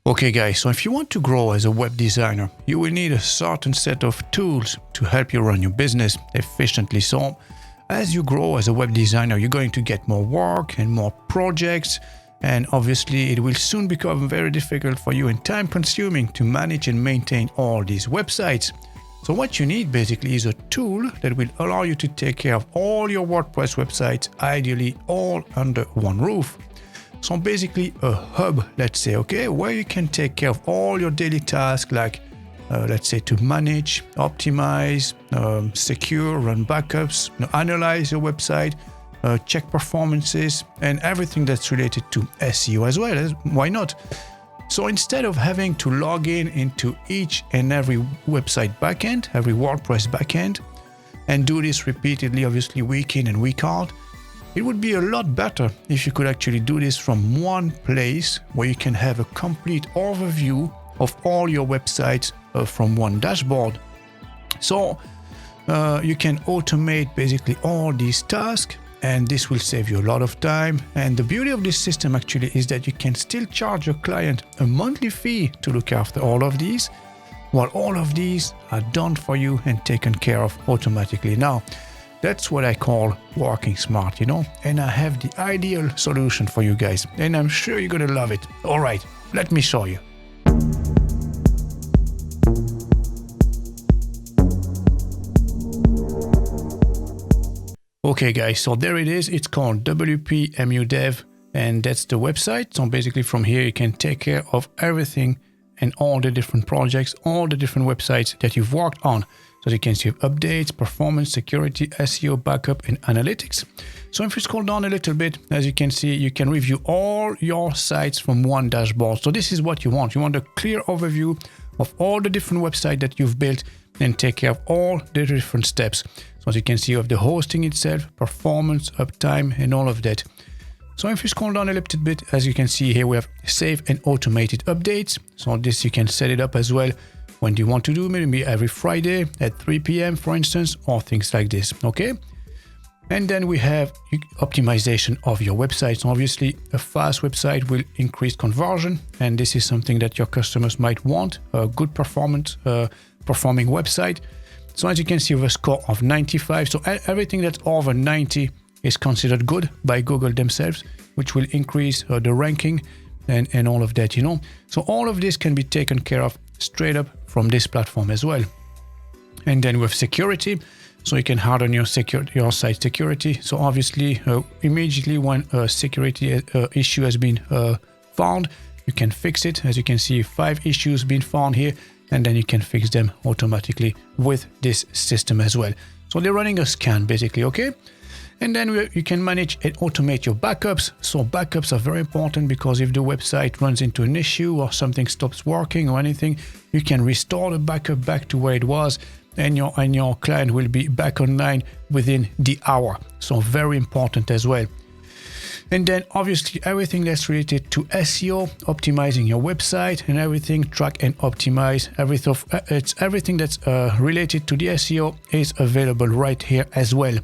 Okay guys, so if you want to grow as a web designer, you will need a certain set of tools to help you run your business efficiently. So as you grow as a web designer, you're going to get more work and more projects, and obviously it will soon become very difficult for you and time consuming to manage and maintain all these websites. So what you need basically is a tool that will allow you to take care of all your WordPress websites, ideally all under one roof. So basically a hub, let's say, okay, where you can take care of all your daily tasks, like let's say to manage, optimize, secure, run backups, analyze your website, check performances, and everything that's related to SEO as well. Why not? So instead of having to log in into each and every website backend, every WordPress backend, and do this repeatedly, obviously week in and week out, it would be a lot better if you could actually do this from one place where you can have a complete overview of all your websites from one dashboard. So you can automate basically all these tasks, and this will save you a lot of time. And the beauty of this system actually is that you can still charge your client a monthly fee to look after all of these, while all of these are done for you and taken care of automatically. Now, that's what I call working smart, and I have the ideal solution for you guys, and I'm sure you're gonna love it. All right, let me show you. Okay guys, so there it is. It's called WPMU DEV, and that's the website. So basically from here you can take care of everything and all the different projects, all the different websites that you've worked on. So you can see updates, performance, security, SEO, backup, and analytics. So if you scroll down a little bit, as you can see, you can review all your sites from one dashboard. So this is what you want. You want a clear overview of all the different websites that you've built and take care of all the different steps. So as you can see, you have the hosting itself, performance, uptime, and all of that. So if you scroll down a little bit, as you can see here, we have save and automated updates. So this you can set it up as well when you want to do, maybe every Friday at 3 p.m. for instance, or things like this, okay? And then we have optimization of your website. So obviously a fast website will increase conversion, and this is something that your customers might want, a good performing website. So as you can see, we have a score of 95. So everything that's over 90 is considered good by Google themselves, which will increase the ranking and all of that, So all of this can be taken care of straight up from this platform as well. And then with security, so you can harden your site security. So obviously, immediately when a security issue has been found, you can fix it. As you can see, 5 issues been found here, and then you can fix them automatically with this system as well. So they're running a scan basically, okay? And then you can manage and automate your backups. So backups are very important, because if the website runs into an issue or something stops working or anything, you can restore the backup back to where it was, and your client will be back online within the hour. So very important as well. And then obviously everything that's related to SEO, optimizing your website and everything, track and optimize everything that's related to the SEO is available right here as well.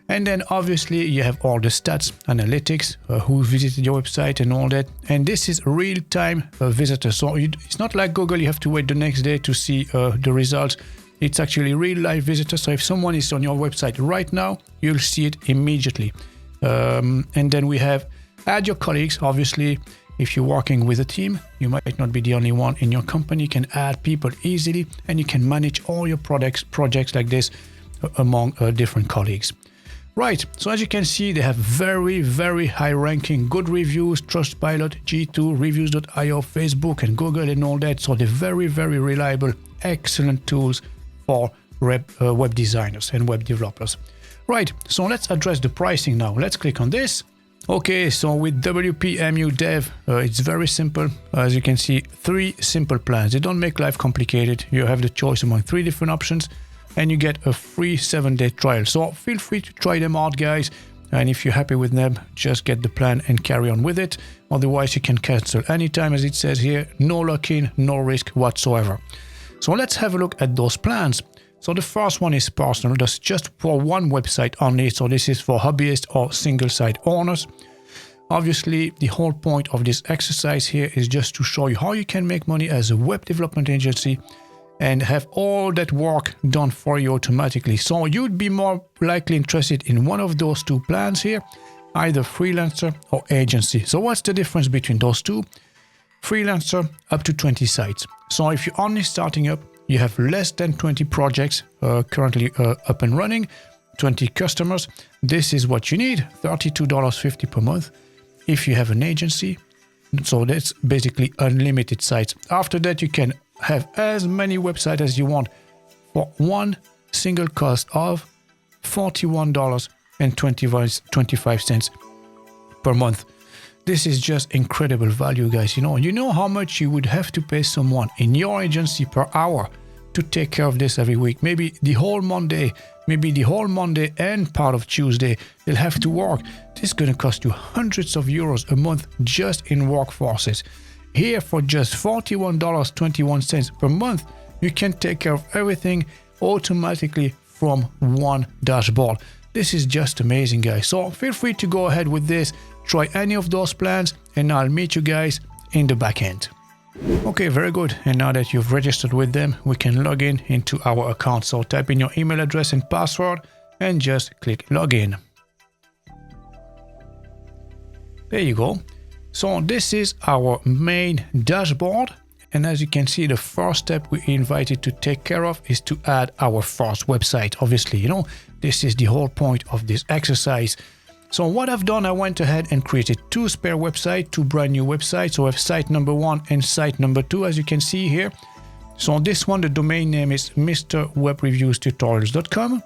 And then obviously you have all the stats, analytics, who visited your website and all that. And this is real-time visitors. So it's not like Google, you have to wait the next day to see the results. It's actually real live visitors. So if someone is on your website right now, you'll see it immediately. And then we have add your colleagues. Obviously, if you're working with a team, you might not be the only one in your company. You can add people easily, and you can manage all your projects like this among different colleagues. Right, so as you can see, they have very, very high ranking, good reviews, Trustpilot, G2, Reviews.io, Facebook and Google and all that. So they're very, very reliable, excellent tools for web designers and web developers. Right, so let's address the pricing now. Let's click on this. Okay, so with WPMU DEV, it's very simple. As you can see, 3 simple plans. They don't make life complicated. You have the choice among 3 different options, and you get a free 7-day trial. So feel free to try them out, guys. And if you're happy with them, just get the plan and carry on with it. Otherwise, you can cancel anytime, as it says here. No lock-in, no risk whatsoever. So let's have a look at those plans. So the first one is personal. That's just for one website only. So this is for hobbyists or single site owners. Obviously, the whole point of this exercise here is just to show you how you can make money as a web development agency and have all that work done for you automatically. So you'd be more likely interested in one of those two plans here, either freelancer or agency. So what's the difference between those two? Freelancer, up to 20 sites. So if you're only starting up, you have less than 20 projects currently up and running, 20 customers. This is what you need, $32.50 per month. If you have an agency, so that's basically unlimited sites. After that, you can have as many websites as you want for one single cost of $41.25 per month. This is just incredible value, guys. You know how much you would have to pay someone in your agency per hour to take care of this every week. Maybe the whole Monday and part of Tuesday, they'll have to work. This is going to cost you hundreds of euros a month just in workforces. Here, for just $41.21 per month, you can take care of everything automatically from one dashboard. This is just amazing, guys. So feel free to go ahead with this, try any of those plans, and I'll meet you guys in the back end. Okay, very good. And now that you've registered with them, we can log in into our account. So type in your email address and password and just click login. There you go. So this is our main dashboard. And as you can see, the first step we invited to take care of is to add our first website. Obviously, this is the whole point of this exercise. So what I've done, I went ahead and created two spare websites, two brand new websites. So I have site number 1 and site number 2, as you can see here. So on this one, the domain name is mrwebreviewstutorials.com.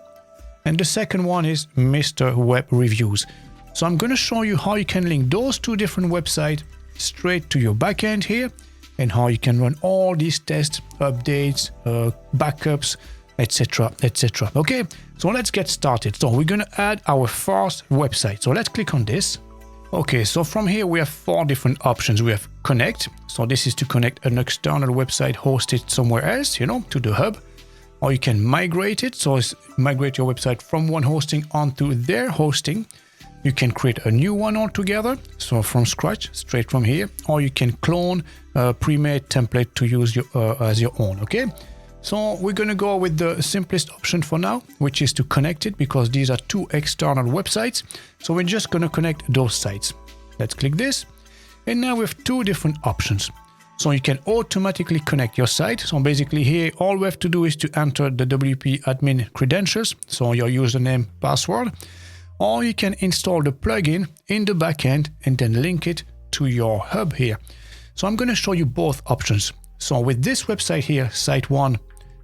And the second one is Mr. Web Reviews. So I'm going to show you how you can link those two different websites straight to your backend here, and how you can run all these tests, updates, backups, etc, etc. Okay, so let's get started. So we're going to add our first website. So let's click on this. Okay, so from here we have 4 different options. We have connect. So this is to connect an external website hosted somewhere else, to the hub. Or you can migrate it. So migrate your website from one hosting onto their hosting. You can create a new one altogether, so from scratch, straight from here. Or you can clone a pre-made template to use as your own, okay? So we're going to go with the simplest option for now, which is to connect it, because these are 2 external websites. So we're just going to connect those sites. Let's click this. And now we have 2 different options. So you can automatically connect your site. So basically here, all we have to do is to enter the WP admin credentials. So your username, password. Or you can install the plugin in the backend and then link it to your hub here. So I'm going to show you both options. So with this website here, site 1,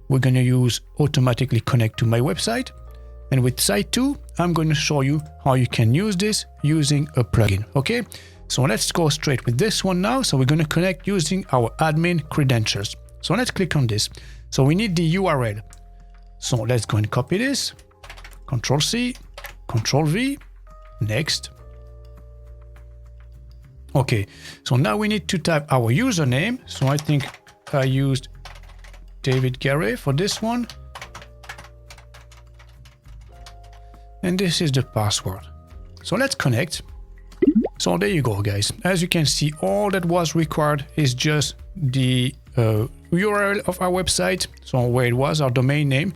we're going to use automatically connect to my website. And with site 2, I'm going to show you how you can use this using a plugin. Okay, so let's go straight with this one now. So we're going to connect using our admin credentials. So let's click on this. So we need the URL. So let's go and copy this. Control C, Control V, next. Okay, so now we need to type our username. So I think I used David Gary for this one. And this is the password. So let's connect. So there you go, guys. As you can see, all that was required is just the URL of our website. So where it was, our domain name,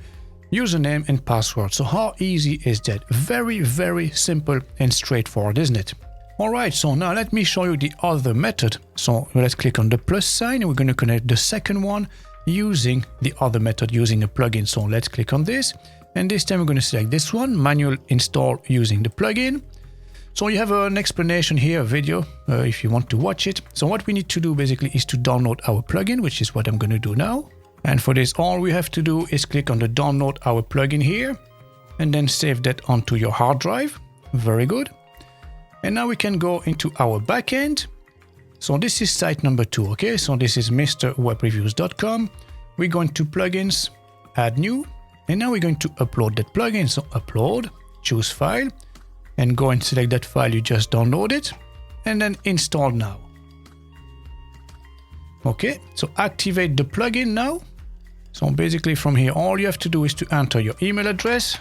username and password. So how easy is that? Very, very simple and straightforward, isn't it? All right, so now let me show you the other method. So let's click on the plus sign and we're going to connect the second one using the other method, using a plugin. So let's click on this. And this time we're going to select this one, manual install using the plugin. So you have an explanation here, a video, if you want to watch it. So what we need to do basically is to download our plugin, which is what I'm going to do now. And for this, all we have to do is click on the download our plugin here and then save that onto your hard drive. Very good. And now we can go into our backend. So this is site number 2, okay? So this is mrwebreviewstutorials.com. We're going to plugins, add new, and now we're going to upload that plugin. So upload, choose file, and go and select that file you just downloaded, and then install now. Okay, so activate the plugin now. So basically from here, all you have to do is to enter your email address.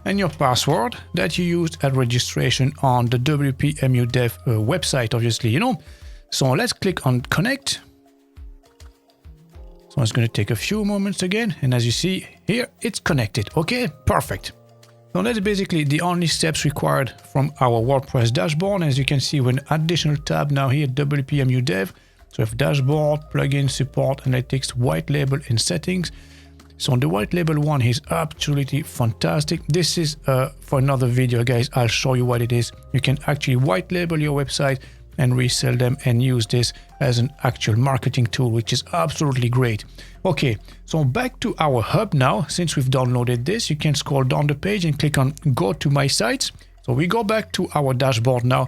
and your password that you used at registration on the WPMU DEV website, obviously, you know. So let's click on connect. So it's going to take a few moments again. And as you see here, it's connected. Okay, perfect. So that's basically the only steps required from our WordPress dashboard. As you can see, with an additional tab now here, WPMU DEV. So we have dashboard, plugin, support, analytics, white label, and settings. So the white label one is absolutely fantastic. This is for another video, guys. I'll show you what it is. You can actually white label your website and resell them and use this as an actual marketing tool, which is absolutely great. Okay, so back to our hub now. Since we've downloaded this, you can scroll down the page and click on go to my sites. So we go back to our dashboard now.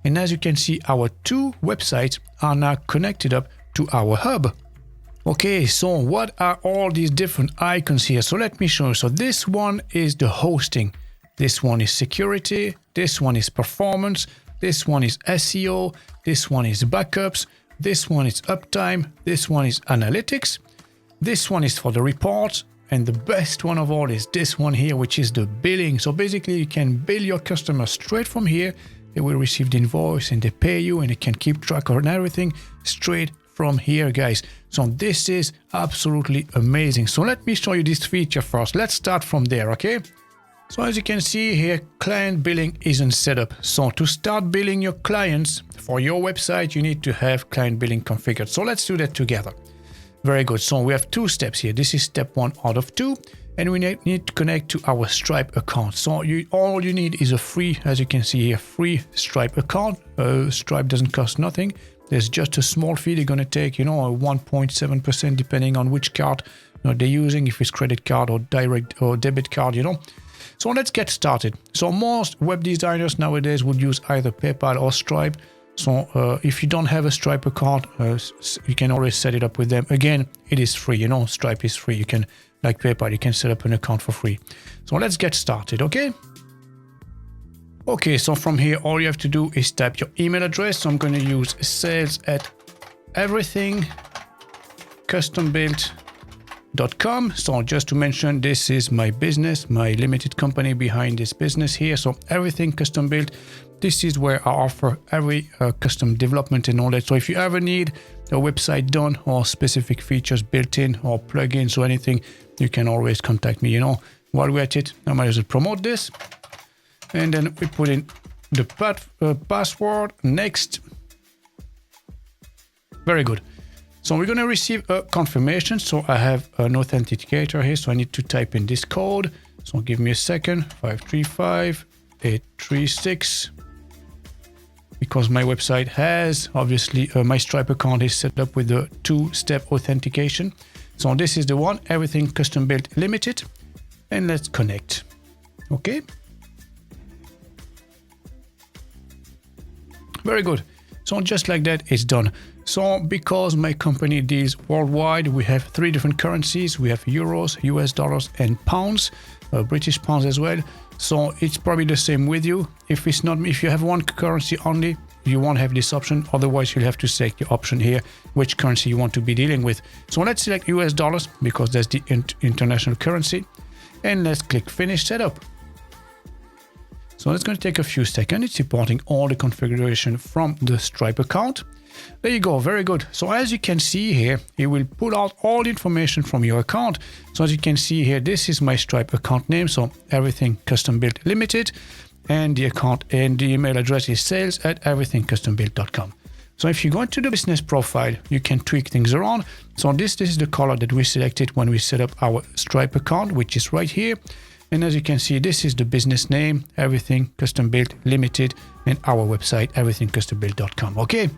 And as you can see, our two websites are now connected up to our hub. Okay, so what are all these different icons here? So let me show you. So this one is the hosting. This one is security. This one is performance. This one is SEO, this one is backups, this one is uptime, this one is analytics, this one is for the reports, and the best one of all is this one here, which is the billing. So basically you can bill your customers straight from here. They will receive the invoice and they pay you, and they can keep track of everything straight from here, guys. So this is absolutely amazing. So let me show you this feature first. Let's start from there, okay? So as you can see here, client billing isn't set up. So to start billing your clients for your website, you need to have client billing configured. So let's do that together. Very good. So we have two steps here. This is step 1 out of 2. And we need to connect to our Stripe account. So all you need is a free, as you can see here, free Stripe account. Stripe doesn't cost nothing. There's just a small fee they're going to take, you know, 1.7% depending on which card they're using, if it's credit card or direct or debit card, you know. So let's get started. So most web designers nowadays would use either PayPal or Stripe. So if you don't have a Stripe account, you can always set it up with them. Again, it is free, you know, Stripe is free. You can, like PayPal, you can set up an account for free. So let's get started, okay? Okay, so from here, all you have to do is type your email address. So I'm going to use sales@everythingcustombuilt.com. So just to mention, this is my business, my limited company behind this business here. So Everything Custom Built, this is where I offer every custom development and all that. So if you ever need a website done or specific features built in or plugins or anything, you can always contact me, you know. While we're at it, I might as well promote this. And then we put in the password. Next. Very good. So we're going to receive a confirmation. So I have an authenticator here. So I need to type in this code. So give me a second. 535836. Because my website has, obviously, my Stripe account is set up with the 2-step authentication. So this is the one, Everything Custom Built Limited. And let's connect. Okay. Very good. So just like that, it's done. So because my company deals worldwide, we have 3 different currencies. We have euros, US dollars, and pounds, British pounds as well. So it's probably the same with you. If you have one currency only, you won't have this option. Otherwise, you'll have to select the option here, which currency you want to be dealing with. So let's select US dollars because that's the international currency. And let's click Finish Setup. So it's going to take a few seconds. It's importing all the configuration from the Stripe account. There you go. Very good. So as you can see here, it will pull out all the information from your account. So as you can see here, this is my Stripe account name. So Everything Custom Built Limited, and the account and the email address is sales@everythingcustombuilt.com. So if you go into the business profile, you can tweak things around. So this is the color that we selected when we set up our Stripe account, which is right here. And as you can see, this is the business name, Everything Custom Built Limited, and our website, everythingcustombuilt.com. Okay.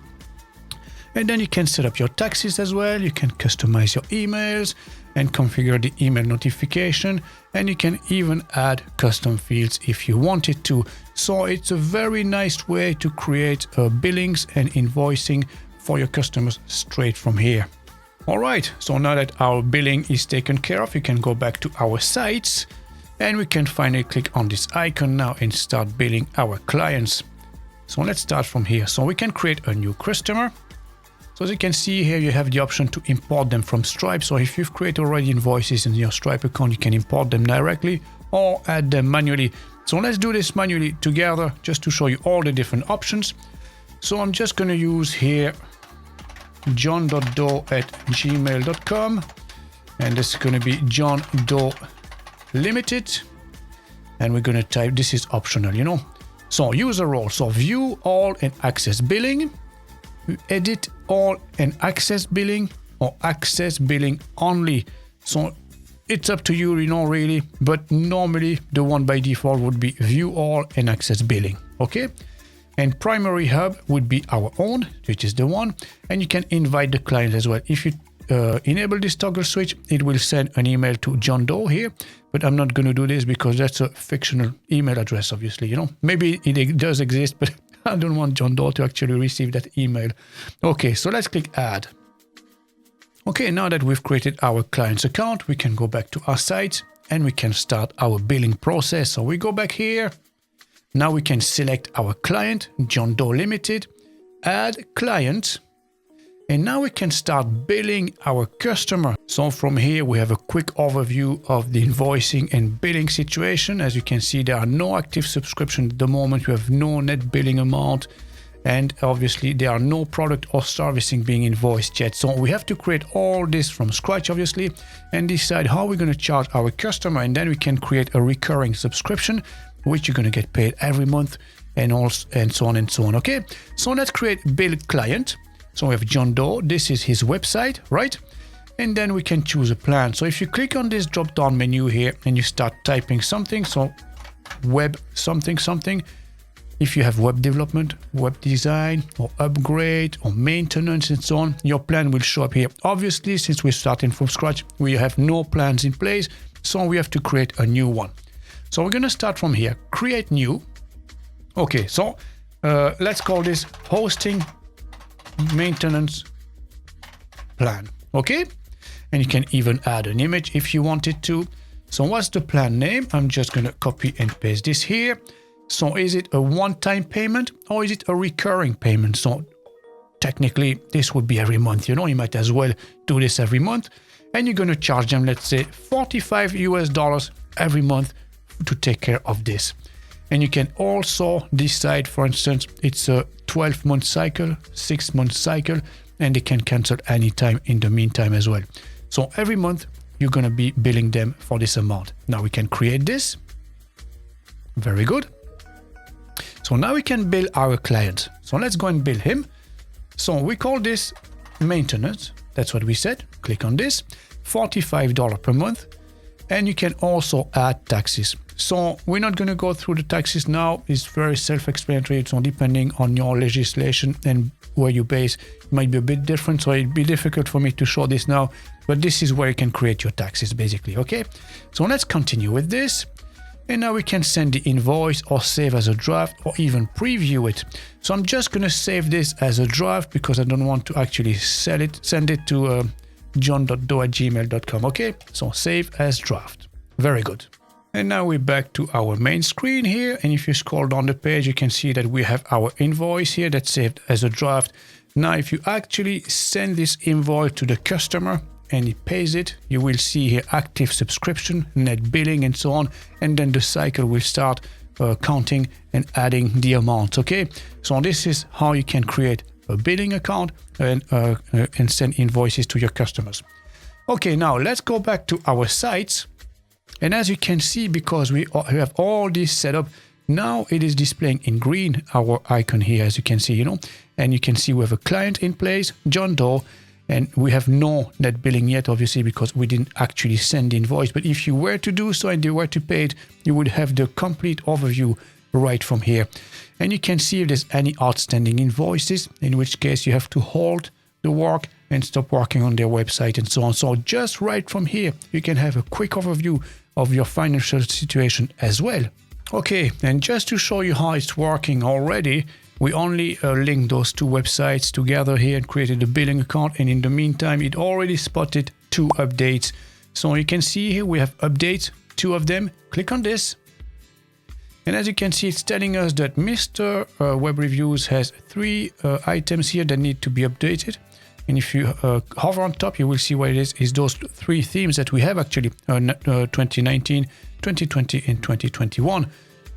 And then you can set up your taxes as well. You can customize your emails and configure the email notification. And you can even add custom fields if you wanted to. So it's a very nice way to create billings and invoicing for your customers straight from here. All right. So now that our billing is taken care of, you can go back to our sites. And we can finally click on this icon now and start billing our clients. So let's start from here. So we can create a new customer. So as you can see here, you have the option to import them from Stripe. So if you've created already invoices in your Stripe account, you can import them directly or add them manually. So let's do this manually together just to show you all the different options. So I'm just going to use here john.doe@gmail.com, and this is going to be John Doe Limited, and we're going to type, this is optional, you know. So user role, so view all and access billing, edit all and access billing, or access billing only. So it's up to you, you know, really, but normally the one by default would be view all and access billing, okay? And primary hub would be our own, which is the one, and you can invite the client as well. If you enable this toggle switch, it will send an email to John Doe here, but I'm not going to do this because that's a fictional email address, obviously, you know. Maybe it does exist, but I don't want John Doe to actually receive that email. Okay, so let's click add. Okay, now that we've created our client's account, we can go back to our site and we can start our billing process. So we go back here. Now we can select our client, John Doe Limited, add client, and now we can start billing our customer. So from here, we have a quick overview of the invoicing and billing situation. As you can see, there are no active subscriptions at the moment. We have no net billing amount. And obviously, there are no product or servicing being invoiced yet. So we have to create all this from scratch, obviously, and decide how we're going to charge our customer. And then we can create a recurring subscription, which you're going to get paid every month, and also, and so on and so on. Okay, so let's create bill client. So we have John Doe, this is his website, right? And then we can choose a plan. So if you click on this drop down menu here and you start typing something, so web something something, if you have web development, web design, or upgrade, or maintenance, and so on, your plan will show up here. Obviously, since we're starting from scratch, we have no plans in place, so we have to create a new one. So we're going to start from here, create new. Okay, so let's call this hosting maintenance plan, okay? And you can even add an image if you wanted to. So what's the plan name? I'm just going to copy and paste this here. So is it a one-time payment or is it a recurring payment? So technically this would be every month, you know, you might as well do this every month, and you're going to charge them, let's say $45 every month to take care of this. And you can also decide, for instance, it's a 12-month cycle, 6-month cycle, and they can cancel anytime in the meantime as well. So every month you're going to be billing them for this amount. Now we can create this. Very good. So now we can bill our client. So let's go and bill him. So we call this maintenance. That's what we said. Click on this. $45 per month. And you can also add taxes. So we're not going to go through the taxes now. It's very self-explanatory. So depending on your legislation and where you base, it might be a bit different. So it'd be difficult for me to show this now. But this is where you can create your taxes, basically. Okay. So let's continue with this. And now we can send the invoice or save as a draft or even preview it. So I'm just going to save this as a draft because I don't want to actually send it to john.doe@gmail.com. Okay, so save as draft. Very good. And now we're back to our main screen here. And if you scroll down the page, you can see that we have our invoice here that's saved as a draft. Now, if you actually send this invoice to the customer and he pays it, you will see here active subscription, net billing, and so on. And then the cycle will start counting and adding the amounts. Okay, so this is how you can create a billing account and send invoices to your customers. Okay, now let's go back to our sites. And as you can see, because we have all this set up, now it is displaying in green, our icon here, as you can see, you know, and you can see we have a client in place, John Doe, and we have no net billing yet, obviously, because we didn't actually send the invoice. But if you were to do so and you were to pay it, you would have the complete overview right from here. And you can see if there's any outstanding invoices, in which case you have to halt the work and stop working on their website and so on. So just right from here, you can have a quick overview of your financial situation as well. Okay, and just to show you how it's working already, we only linked those two websites together here and created a billing account. And in the meantime, it already spotted 2 updates. So you can see here we have updates, 2 of them. Click on this. And as you can see, it's telling us that Mr. Web Reviews has 3 items here that need to be updated. And if you hover on top, you will see what it is those 3 themes that we have actually, 2019, 2020, and 2021.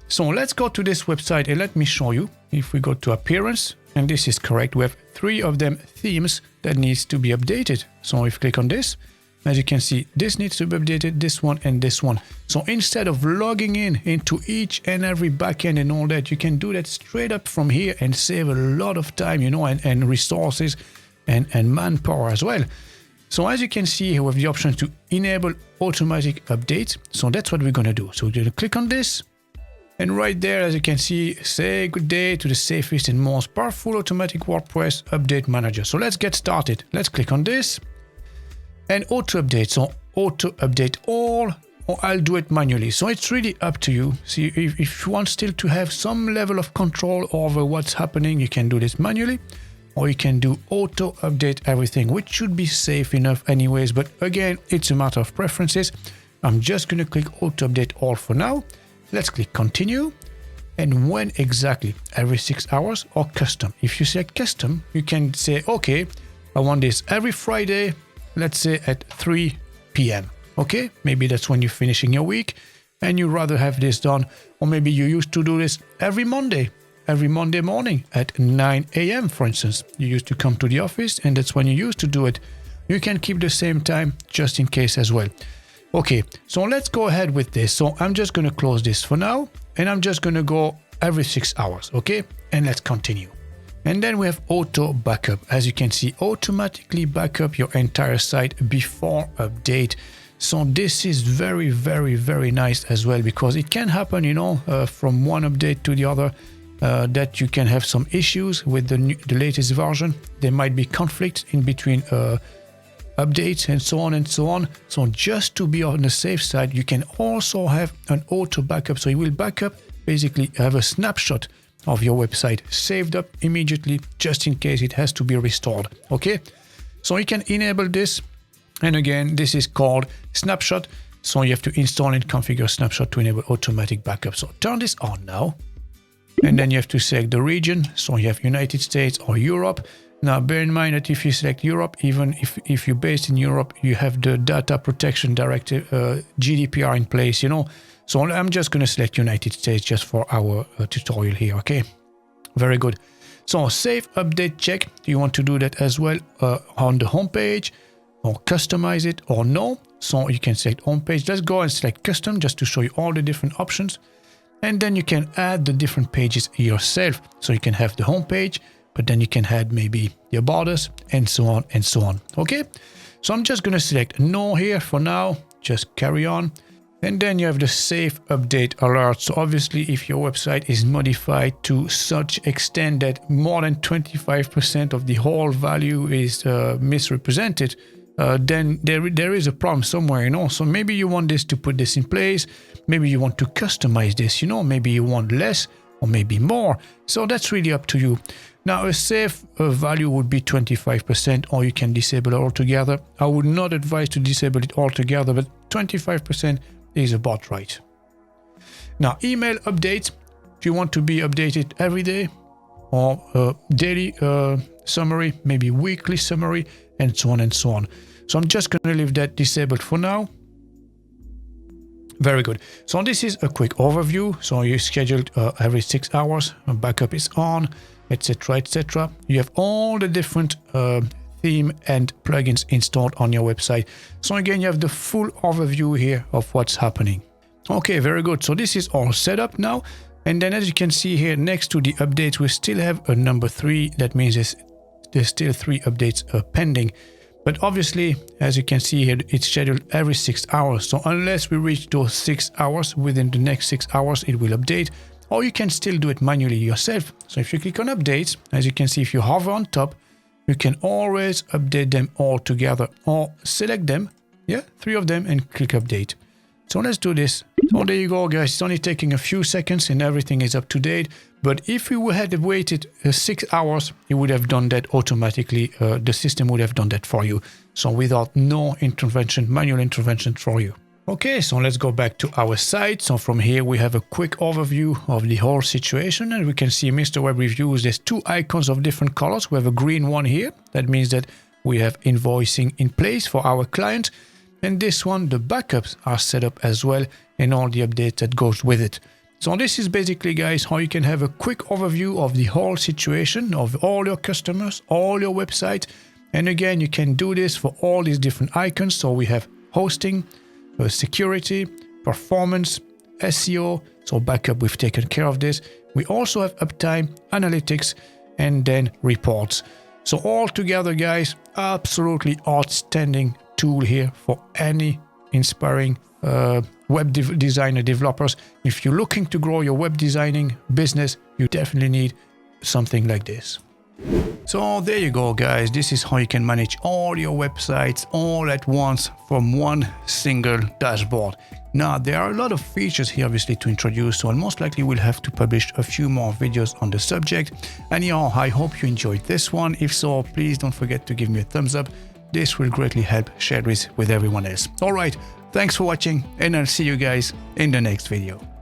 So let's go to this website and let me show you. If we go to Appearance, and this is correct, we have 3 of them themes that needs to be updated. So if you click on this, as you can see, this needs to be updated, this one and this one. So instead of logging in into each and every backend and all that, you can do that straight up from here and save a lot of time, you know, and resources and manpower as well. So as you can see here, we have the option to enable automatic updates. So that's what we're going to do. So we're going to click on this. And right there, as you can see, say good day to the safest and most powerful automatic WordPress update manager. So let's get started. Let's click on this. And auto update. So auto update all, or I'll do it manually. So it's really up to you. See, if you want still to have some level of control over what's happening, you can do this manually, or you can do auto update everything, which should be safe enough anyways. But again, it's a matter of preferences. I'm just going to click auto update all for now. Let's click continue. And when exactly? Every 6 hours or custom? If you select custom, you can say, okay, I want this every Friday, let's say at 3 p.m. Okay, maybe that's when you're finishing your week and you rather have this done. Or maybe you used to do this every Monday morning at 9 a.m. for instance. You used to come to the office and that's when you used to do it. You can keep the same time just in case as well. Okay, so let's go ahead with this. So I'm just going to close this for now and I'm just going to go every 6 hours. Okay, and let's continue. And then we have auto backup. As you can see, automatically backup your entire site before update. So this is very, very, very nice as well, because it can happen, you know, from one update to the other, that you can have some issues with the latest version. There might be conflicts in between updates and so on and so on. So just to be on the safe side, you can also have an auto backup. So you will backup, basically have a snapshot of your website saved up immediately, just in case it has to be restored. Okay, so you can enable this, and again, this is called snapshot. So you have to install and configure snapshot to enable automatic backup. So turn this on now, and then you have to select the region. So you have United States or Europe. Now bear in mind that if you select Europe, even if you're based in Europe, you have the data protection directive, GDPR in place, you know. So I'm just going to select United States just for our tutorial here, okay? Very good. So save update check. Do you want to do that as well on the home page, or customize it, or no? So you can select home page. Let's go and select custom just to show you all the different options. And then you can add the different pages yourself. So you can have the home page, but then you can add maybe the about us and so on and so on. Okay, so I'm just going to select no here for now, just carry on. And then you have the save update alert. So obviously if your website is modified to such extent that more than 25% of the whole value is misrepresented, then there is a problem somewhere, you know. So maybe you want this to put this in place. Maybe you want to customize this, you know, maybe you want less or maybe more. So that's really up to you. Now a safe value would be 25%, or you can disable it altogether. I would not advise to disable it altogether, but 25% is about right. Now email updates. Do you want to be updated every day, or daily summary, maybe weekly summary, and so on and so on. So I'm just going to leave that disabled for now. Very good. So this is a quick overview. So you scheduled every 6 hours, backup is on, etc, etc. You have all the different theme and plugins installed on your website. So again, you have the full overview here of what's happening. Okay, very good. So this is all set up now. And then as you can see here, next to the updates, we still have a number 3. That means there's still 3 updates pending. But obviously, as you can see here, it's scheduled every 6 hours. So unless we reach those 6 hours, within the next 6 hours, it will update. Or you can still do it manually yourself. So if you click on updates, as you can see, if you hover on top, you can always update them all together, or select them, 3 of them, and click update. So let's do this. So there you go, guys. It's only taking a few seconds and everything is up to date. But if we had waited 6 hours, it would have done that automatically. The system would have done that for you. So without no intervention, manual intervention for you. Okay, so let's go back to our site. So from here, we have a quick overview of the whole situation, and we can see Mr. Web Reviews. There's two icons of different colors. We have a green one here. That means that we have invoicing in place for our client. And this one, the backups are set up as well, and all the updates that goes with it. So this is basically, guys, how you can have a quick overview of the whole situation of all your customers, all your websites. And again, you can do this for all these different icons. So we have hosting, security, performance, SEO, so backup, we've taken care of this. We also have uptime, analytics, and then reports. So all together, guys, absolutely outstanding tool here for any inspiring web designer developers. If you're looking to grow your web designing business, you definitely need something like this. So there you go, guys. This is how you can manage all your websites all at once from one single dashboard. Now, there are a lot of features here, obviously, to introduce, so most likely we'll have to publish a few more videos on the subject. Anyhow, I hope you enjoyed this one. If so, please don't forget to give me a thumbs up. This will greatly help share this with everyone else. All right, thanks for watching, and I'll see you guys in the next video.